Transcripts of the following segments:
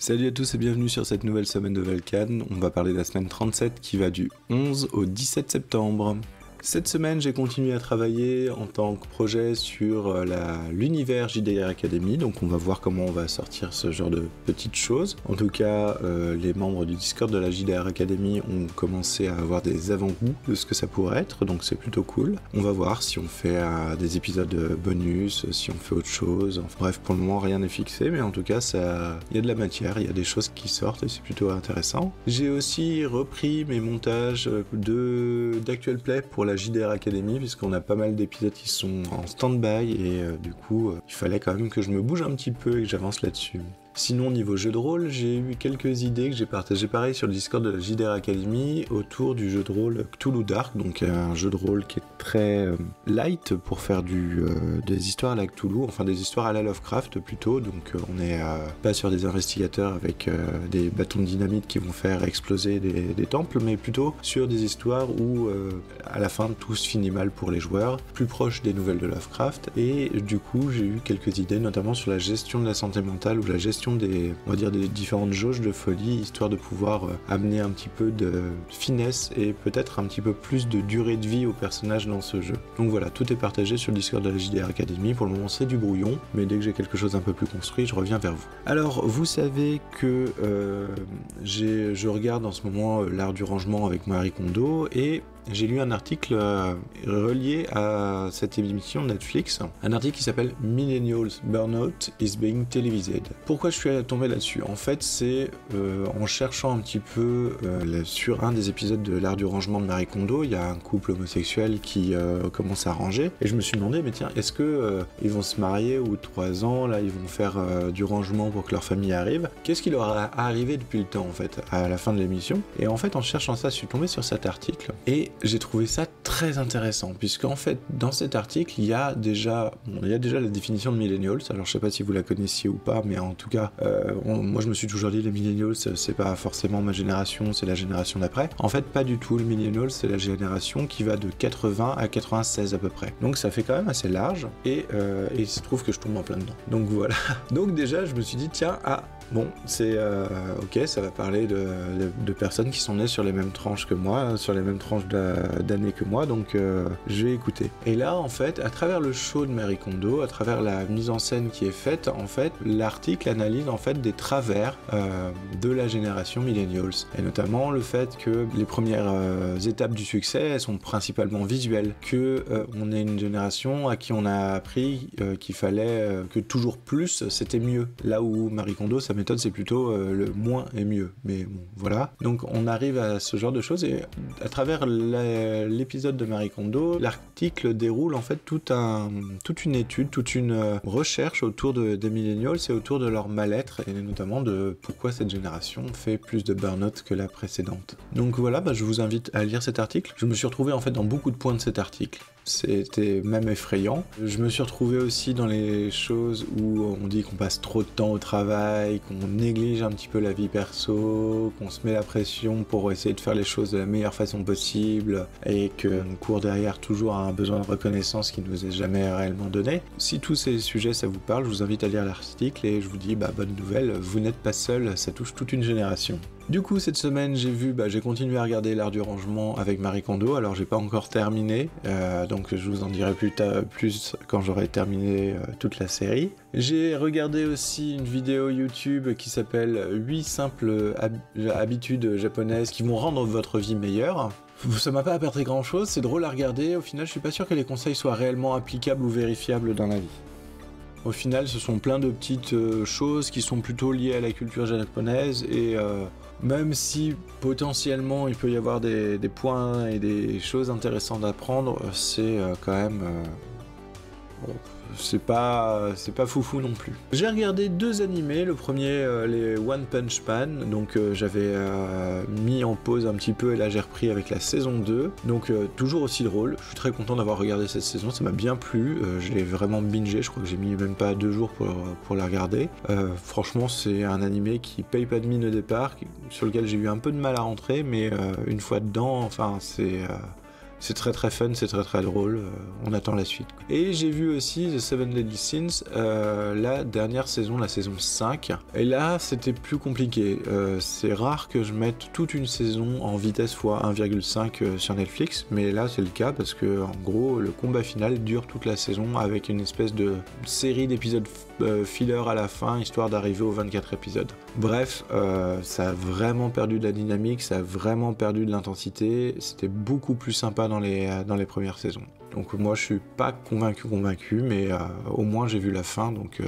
Salut à tous et bienvenue sur cette nouvelle semaine de Valkan. On va parler de la semaine 37 qui va du 11 au 17 septembre. Cette semaine, j'ai continué à travailler en tant que projet sur l'univers JDR Academy, donc on va voir comment on va sortir ce genre de petites choses. En tout cas, les membres du Discord de la JDR Academy ont commencé à avoir des avant-goûts de ce que ça pourrait être, donc c'est plutôt cool. On va voir si on fait des épisodes bonus, si on fait autre chose. Enfin, bref, pour le moment, rien n'est fixé, mais en tout cas, il y a de la matière, il y a des choses qui sortent et c'est plutôt intéressant. J'ai aussi repris mes montages d'Actual Play pour la JDR Academy, puisqu'on a pas mal d'épisodes qui sont en stand-by et du coup il fallait quand même que je me bouge un petit peu et que j'avance là-dessus. Sinon, niveau jeu de rôle, j'ai eu quelques idées que j'ai partagées pareil sur le Discord de la JDR Academy autour du jeu de rôle Cthulhu Dark, donc un jeu de rôle qui est très light pour faire des histoires à la Cthulhu, enfin des histoires à la Lovecraft plutôt, donc on n'est pas sur des investigateurs avec des bâtons de dynamite qui vont faire exploser des temples, mais plutôt sur des histoires où à la fin tout se finit mal pour les joueurs, plus proche des nouvelles de Lovecraft, et du coup j'ai eu quelques idées notamment sur la gestion de la santé mentale ou la gestion des différentes jauges de folie, histoire de pouvoir amener un petit peu de finesse et peut-être un petit peu plus de durée de vie aux personnages dans ce jeu. Donc voilà, tout est partagé sur le Discord de la JDR Academy. Pour le moment c'est du brouillon, mais dès que j'ai quelque chose un peu plus construit, je reviens vers vous. Alors vous savez que je regarde en ce moment l'art du rangement avec Marie Kondo, et j'ai lu un article relié à cette émission de Netflix, un article qui s'appelle Millennials Burnout is being televised. Pourquoi je suis tombé là-dessus? En fait, c'est en cherchant un petit peu sur un des épisodes de l'art du rangement de Marie Kondo, il y a un couple homosexuel qui commence à ranger, et je me suis demandé, mais tiens, est-ce que ils vont se marier au bout de 3 ans, là ils vont faire du rangement pour que leur famille arrive? Qu'est-ce qui leur a arrivé depuis le temps en fait, à la fin de l'émission? Et en fait, en cherchant ça, je suis tombé sur cet article, et j'ai trouvé ça très intéressant, puisqu'en fait, dans cet article, il y a déjà la définition de millennials. Alors, je sais pas si vous la connaissiez ou pas, mais en tout cas, moi, je me suis toujours dit, les millennials, c'est pas forcément ma génération, c'est la génération d'après. En fait, pas du tout. Les millennials, c'est la génération qui va de 80 à 96 à peu près. Donc, ça fait quand même assez large, et il se trouve que je tombe en plein dedans. Donc, voilà. Donc, déjà, je me suis dit, tiens, bon, c'est ok, ça va parler de personnes qui sont nées sur les mêmes tranches que moi, sur les mêmes tranches d'années que moi, donc je vais écouter. Et là, en fait, à travers le show de Marie Kondo, à travers la mise en scène qui est faite, en fait, l'article analyse en fait des travers de la génération millennials, et notamment le fait que les premières étapes du succès, elles sont principalement visuelles, que on est une génération à qui on a appris qu'il fallait que toujours plus, c'était mieux. Là où Marie Kondo, sa méthode, c'est plutôt le moins est mieux. Mais bon, voilà. Donc on arrive à ce genre de choses, et à travers l'épisode de Marie Kondo, l'article déroule en fait toute une étude, toute une recherche autour des millennials et autour de leur mal-être, et notamment de pourquoi cette génération fait plus de burn-out que la précédente. Donc voilà, je vous invite à lire cet article. Je me suis retrouvé en fait dans beaucoup de points de cet article. C'était même effrayant. Je me suis retrouvé aussi dans les choses où on dit qu'on passe trop de temps au travail, qu'on néglige un petit peu la vie perso, qu'on se met la pression pour essayer de faire les choses de la meilleure façon possible, et qu'on court derrière toujours à un besoin de reconnaissance qui ne nous est jamais réellement donné. Si tous ces sujets ça vous parle, je vous invite à lire l'article, et je vous dis bonne nouvelle, vous n'êtes pas seul, ça touche toute une génération. Du coup, cette semaine, j'ai continué à regarder l'art du rangement avec Marie Kondo. Alors, j'ai pas encore terminé, donc je vous en dirai plus quand j'aurai terminé toute la série. J'ai regardé aussi une vidéo YouTube qui s'appelle 8 simples habitudes japonaises qui vont rendre votre vie meilleure. Ça m'a pas apporté grand chose, c'est drôle à regarder. Au final, je suis pas sûr que les conseils soient réellement applicables ou vérifiables dans la vie. Au final, ce sont plein de petites choses qui sont plutôt liées à la culture japonaise, et même si potentiellement il peut y avoir des points et des choses intéressantes à prendre, c'est quand même... bon, c'est pas foufou non plus. J'ai regardé 2 animés, le premier les One Punch Man, donc j'avais mis en pause un petit peu, et là j'ai repris avec la saison 2, donc toujours aussi drôle. Je suis très content d'avoir regardé cette saison, ça m'a bien plu, je l'ai vraiment bingé, je crois que j'ai mis même pas 2 jours pour la regarder. Franchement, c'est un animé qui paye pas de mine au départ, sur lequel j'ai eu un peu de mal à rentrer, mais une fois dedans, enfin c'est très très fun, c'est très très drôle, on attend la suite. Et j'ai vu aussi The Seven Deadly Sins, la dernière saison, la saison 5, et là c'était plus compliqué. C'est rare que je mette toute une saison en vitesse x 1,5 sur Netflix, mais là c'est le cas parce que en gros le combat final dure toute la saison avec une espèce de série d'épisodes filler à la fin, histoire d'arriver aux 24 épisodes. Bref, ça a vraiment perdu de la dynamique, ça a vraiment perdu de l'intensité, c'était beaucoup plus sympa dans les premières saisons. Donc moi je suis pas convaincu, mais au moins j'ai vu la fin, donc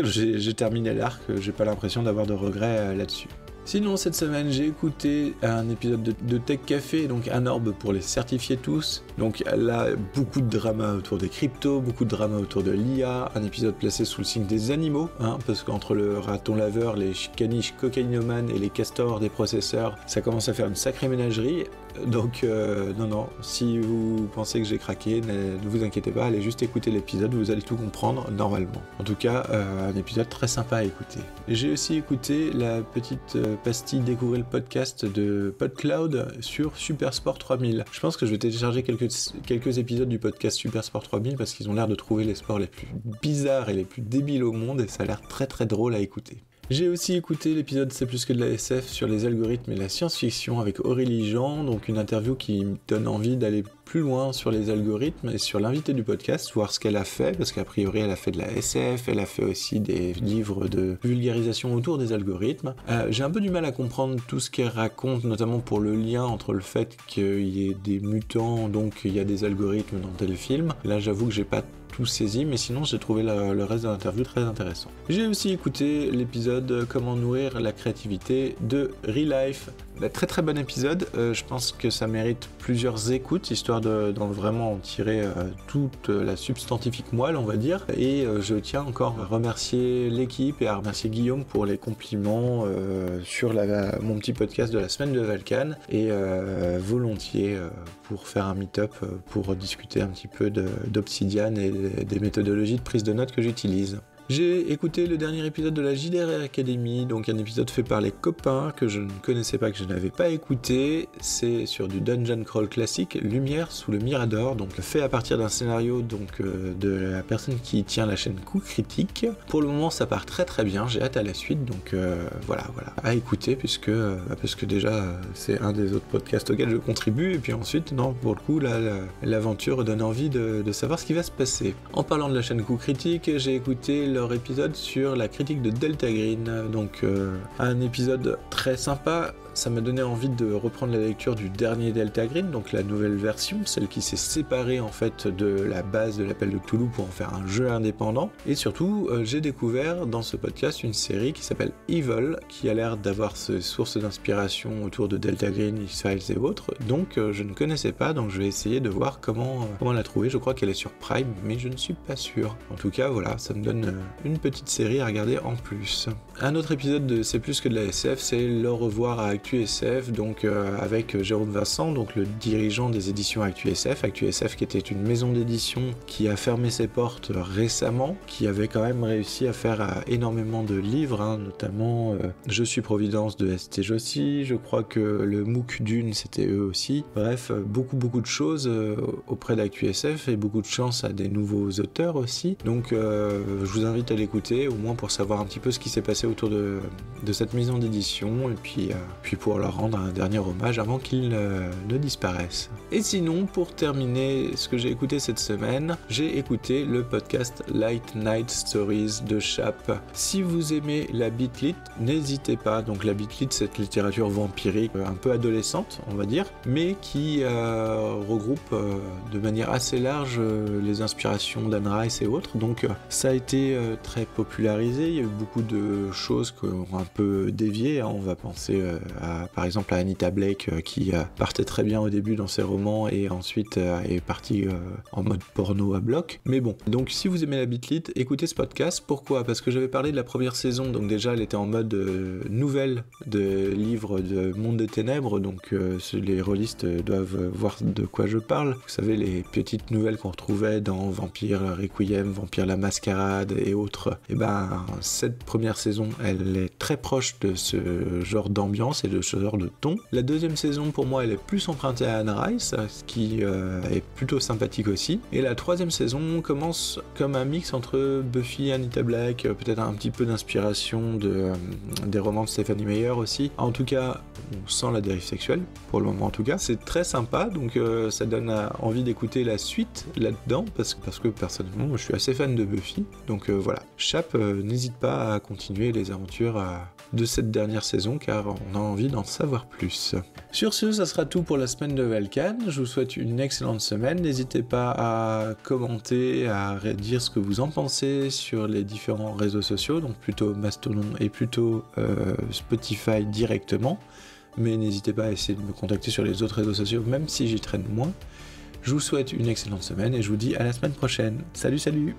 j'ai terminé l'arc, j'ai pas l'impression d'avoir de regrets là-dessus. Sinon, cette semaine, j'ai écouté un épisode de Tech Café, donc un orbe pour les certifier tous. Donc là, beaucoup de drama autour des cryptos, beaucoup de drama autour de l'IA, un épisode placé sous le signe des animaux, parce qu'entre le raton laveur, les caniches cocaïnomanes et les castors des processeurs, ça commence à faire une sacrée ménagerie. Donc non, si vous pensez que j'ai craqué, ne vous inquiétez pas, allez juste écouter l'épisode, vous allez tout comprendre normalement. En tout cas, un épisode très sympa à écouter. J'ai aussi écouté la petite pastille Découvrir le podcast de PodCloud sur Supersport 3000. Je pense que je vais télécharger quelques épisodes du podcast Supersport 3000 parce qu'ils ont l'air de trouver les sports les plus bizarres et les plus débiles au monde et ça a l'air très très drôle à écouter. J'ai aussi écouté l'épisode C'est plus que de la SF sur les algorithmes et la science-fiction avec Aurélie Jean, donc une interview qui me donne envie d'aller plus loin sur les algorithmes et sur l'invité du podcast, voir ce qu'elle a fait, parce qu'a priori elle a fait de la SF, elle a fait aussi des livres de vulgarisation autour des algorithmes. J'ai un peu du mal à comprendre tout ce qu'elle raconte, notamment pour le lien entre le fait qu'il y ait des mutants, donc il y a des algorithmes dans tel film. Là j'avoue que j'ai pas tout saisi, mais sinon j'ai trouvé le reste de l'interview très intéressant. J'ai aussi écouté l'épisode Comment nourrir la créativité de Relife. Très très bon épisode, je pense que ça mérite plusieurs écoutes, histoire d'en vraiment en tirer toute la substantifique moelle, on va dire. Et je tiens encore à remercier l'équipe et à remercier Guillaume pour les compliments sur mon petit podcast de la semaine de Valkan, et volontiers pour faire un meet-up pour discuter un petit peu d'Obsidian et des méthodologies de prise de notes que j'utilise. J'ai écouté le dernier épisode de la JDR Academy, donc un épisode fait par les copains que je ne connaissais pas, que je n'avais pas écouté. C'est sur du dungeon crawl classique, Lumière sous le Mirador, donc fait à partir d'un scénario donc de la personne qui tient la chaîne Coup Critique. Pour le moment, ça part très très bien, j'ai hâte à la suite, donc voilà, à écouter puisque déjà c'est un des autres podcasts auxquels je contribue, et puis ensuite, non, pour le coup, là, l'aventure donne envie de savoir ce qui va se passer. En parlant de la chaîne Coup Critique, j'ai écouté leur épisode sur la critique de Delta Green, donc un épisode très sympa. Ça m'a donné envie de reprendre la lecture du dernier Delta Green, donc la nouvelle version, celle qui s'est séparée en fait de la base de l'Appel de Cthulhu pour en faire un jeu indépendant. Et surtout, j'ai découvert dans ce podcast une série qui s'appelle Evil, qui a l'air d'avoir ses sources d'inspiration autour de Delta Green, X-Files et autres. Donc je ne connaissais pas, donc je vais essayer de voir comment la trouver. Je crois qu'elle est sur Prime, mais je ne suis pas sûr. En tout cas, voilà, ça me donne une petite série à regarder en plus. Un autre épisode de C'est plus que de la SF, c'est le revoir à ActuSF, donc avec Jérôme Vincent, donc le dirigeant des éditions ActuSF. ActuSF qui était une maison d'édition qui a fermé ses portes récemment, qui avait quand même réussi à faire énormément de livres, notamment Je suis Providence de ST Jossy, je crois que le MOOC Dune c'était eux aussi. Bref, beaucoup de choses auprès d'ActuSF et beaucoup de chance à des nouveaux auteurs aussi. Donc je vous invite à l'écouter, au moins pour savoir un petit peu ce qui s'est passé autour de cette maison d'édition, et puis pour leur rendre un dernier hommage avant qu'ils ne disparaissent. Et sinon, pour terminer ce que j'ai écouté cette semaine, j'ai écouté le podcast Light Night Stories de Chap. Si vous aimez la beatlit, n'hésitez pas. Donc la beatlit, c'est cette littérature vampirique un peu adolescente, on va dire, mais qui regroupe de manière assez large les inspirations d'Anne Rice et autres. Donc ça a été très popularisé, il y a eu beaucoup de choses qui ont un peu dévié, on va penser par exemple à Anita Blake qui partait très bien au début dans ses romans et ensuite est partie en mode porno à bloc. Mais bon, donc si vous aimez la beatlit, écoutez ce podcast. Pourquoi ? Parce que j'avais parlé de la première saison, donc déjà elle était en mode nouvelle de livres de Monde des Ténèbres, donc les rôlistes doivent voir de quoi je parle. Vous savez, les petites nouvelles qu'on retrouvait dans Vampire Requiem, Vampire la Mascarade et autres. Et ben cette première saison, elle est très proche de ce genre d'ambiance c'est le genre de ton. La deuxième saison, pour moi, elle est plus empruntée à Anne Rice, ce qui est plutôt sympathique aussi. Et la troisième saison commence comme un mix entre Buffy, Anita Black, peut-être un petit peu d'inspiration des romans de Stephanie Meyer aussi. En tout cas, on sent la dérive sexuelle, pour le moment en tout cas. C'est très sympa, donc ça donne envie d'écouter la suite là-dedans, parce que personnellement, je suis assez fan de Buffy. Donc voilà, Chap n'hésite pas à continuer les aventures de cette dernière saison, car on a envie d'en savoir plus. Sur ce, ça sera tout pour la semaine de Valkan. Je vous souhaite une excellente semaine. N'hésitez pas à commenter, à dire ce que vous en pensez sur les différents réseaux sociaux, donc plutôt Mastodon et plutôt Spotify directement. Mais n'hésitez pas à essayer de me contacter sur les autres réseaux sociaux, même si j'y traîne moins. Je vous souhaite une excellente semaine et je vous dis à la semaine prochaine. Salut, salut!